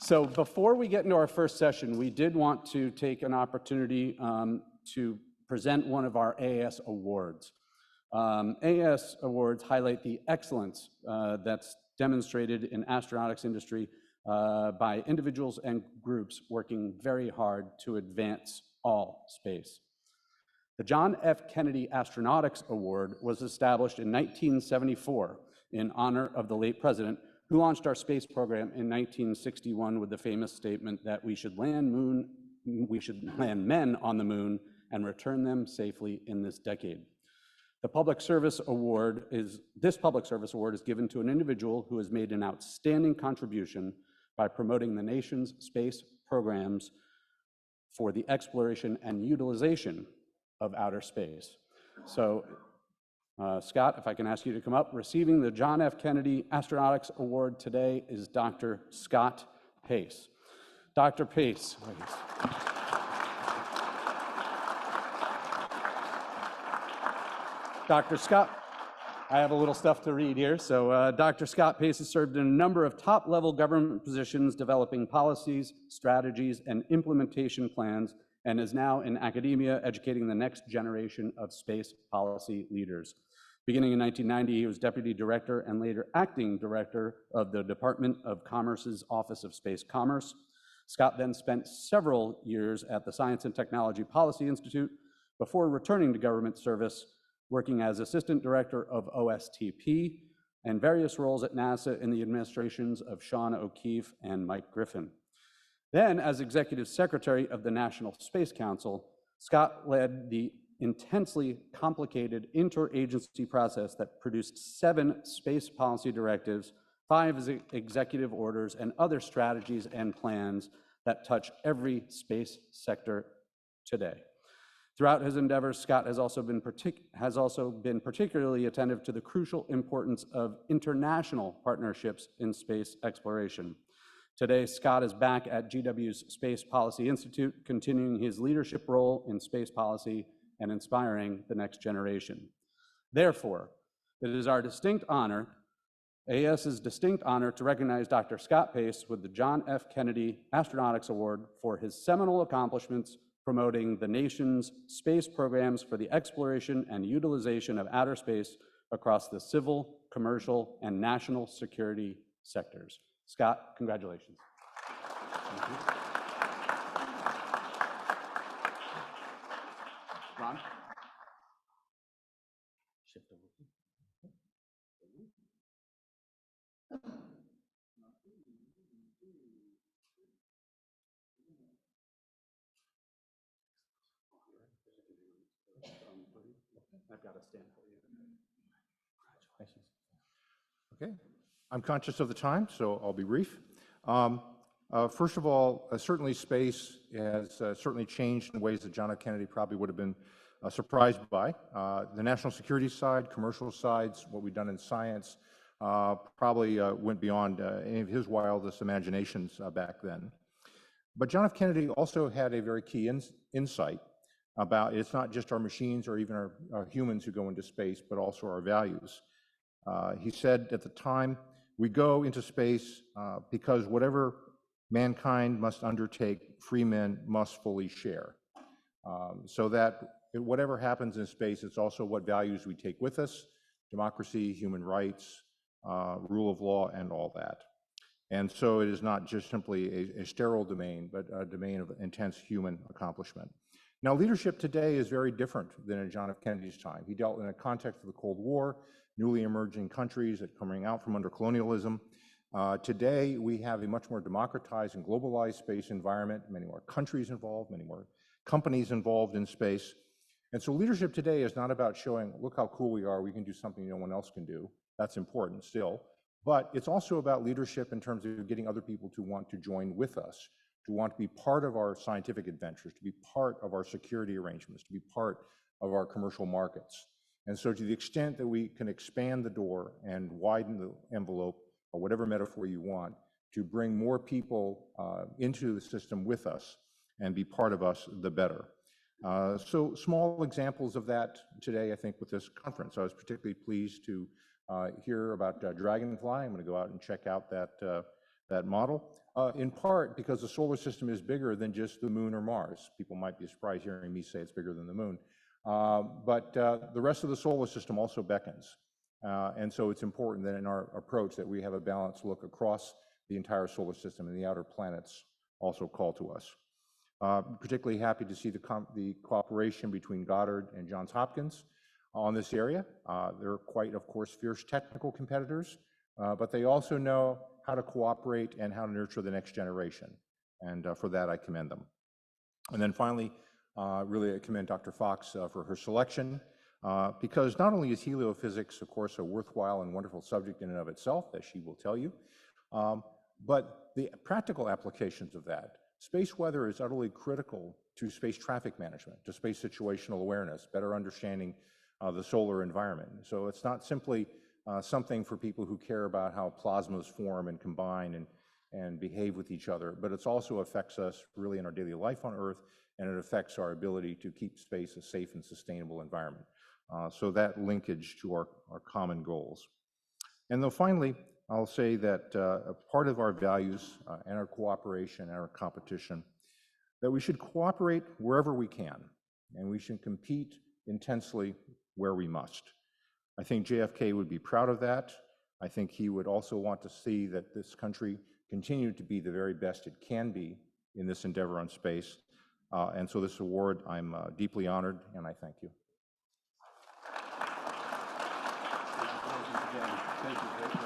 So before we get into our first session, we did want to take an opportunity to present one of our AAS awards. AAS awards highlight the excellence that's demonstrated in astronautics industry by individuals and groups working very hard to advance all space. The John F. Kennedy Astronautics Award was established in 1974 in honor of the late president, who launched our space program in 1961 with the famous statement that we should land men on the moon and return them safely in this decade. This public service award is given to an individual who has made an outstanding contribution by promoting the nation's space programs for the exploration and utilization of outer space. So, Scott, if I can ask you to come up. Receiving the John F. Kennedy Astronautics Award today is Dr. Scott Pace. Dr. Pace, please. Dr. Scott, I have a little stuff to read here. So Dr. Scott Pace has served in a number of top-level government positions, developing policies, strategies, and implementation plans, and is now in academia educating the next generation of space policy leaders. Beginning in 1990, he was Deputy Director and later Acting Director of the Department of Commerce's Office of Space Commerce. Scott then spent several years at the Science and Technology Policy Institute before returning to government service, working as Assistant Director of OSTP and various roles at NASA in the administrations of Sean O'Keefe and Mike Griffin. Then, as Executive Secretary of the National Space Council, Scott led the intensely complicated interagency process that produced 7 space policy directives, 5 executive orders, and other strategies and plans that touch every space sector today. Throughout his endeavors, Scott has also been particularly attentive to the crucial importance of international partnerships in space exploration. Today, Scott is back at GW's Space Policy Institute, continuing his leadership role in space policy and inspiring the next generation. Therefore, it is our distinct honor, AAS's distinct honor, to recognize Dr. Scott Pace with the John F. Kennedy Astronautics Award for his seminal accomplishments promoting the nation's space programs for the exploration and utilization of outer space across the civil, commercial, and national security sectors. Scott, congratulations. Thank you. Ron? Shift over. I've got a stand for you. Okay, I'm conscious of the time, so I'll be brief. First of all, certainly space has certainly changed in ways that John F. Kennedy probably would have been surprised by. The national security side, commercial sides, what we've done in science probably went beyond any of his wildest imaginations back then. But John F. Kennedy also had a very key insight about it's not just our machines or even our humans who go into space, but also our values. He said at the time, we go into space because whatever mankind must undertake, free men must fully share. So that whatever happens in space, it's also what values we take with us: democracy, human rights, rule of law, and all that. And so it is not just simply a sterile domain, but a domain of intense human accomplishment. Now, leadership today is very different than in John F. Kennedy's time. He dealt in a context of the Cold War, newly emerging countries that coming out from under colonialism. Today, we have a much more democratized and globalized space environment, many more countries involved, many more companies involved in space. And so leadership today is not about showing, look how cool we are, we can do something no one else can do. That's important still. But it's also about leadership in terms of getting other people to want to join with us, to want to be part of our scientific adventures, to be part of our security arrangements, to be part of our commercial markets. And so to the extent that we can expand the door and widen the envelope, or whatever metaphor you want, to bring more people into the system with us and be part of us, the better. So small examples of that today, I think, with this conference. I was particularly pleased to hear about Dragonfly. I'm going to go out and check out that model. In part because the solar system is bigger than just the moon or Mars. People might be surprised hearing me say it's bigger than the moon. But the rest of the solar system also beckons. And so it's important that in our approach that we have a balanced look across the entire solar system, and the outer planets also call to us. Particularly happy to see the cooperation between Goddard and Johns Hopkins on this area. They're quite, of course, fierce technical competitors, but they also know how to cooperate and how to nurture the next generation. And for that, I commend them. And then finally, really I commend Dr. Fox for her selection, because not only is heliophysics, of course, a worthwhile and wonderful subject in and of itself, as she will tell you, but the practical applications of that. Space weather is utterly critical to space traffic management, to space situational awareness, better understanding the solar environment. So it's not simply something for people who care about how plasmas form and combine and behave with each other, but it also affects us really in our daily life on Earth, and it affects our ability to keep space a safe and sustainable environment. So that linkage to our common goals. And then finally, I'll say that a part of our values and our cooperation and our competition, that we should cooperate wherever we can, and we should compete intensely where we must. I think JFK would be proud of that. I think he would also want to see that this country continue to be the very best it can be in this endeavor on space. And so this award, I'm deeply honored, and I thank you. Thank you.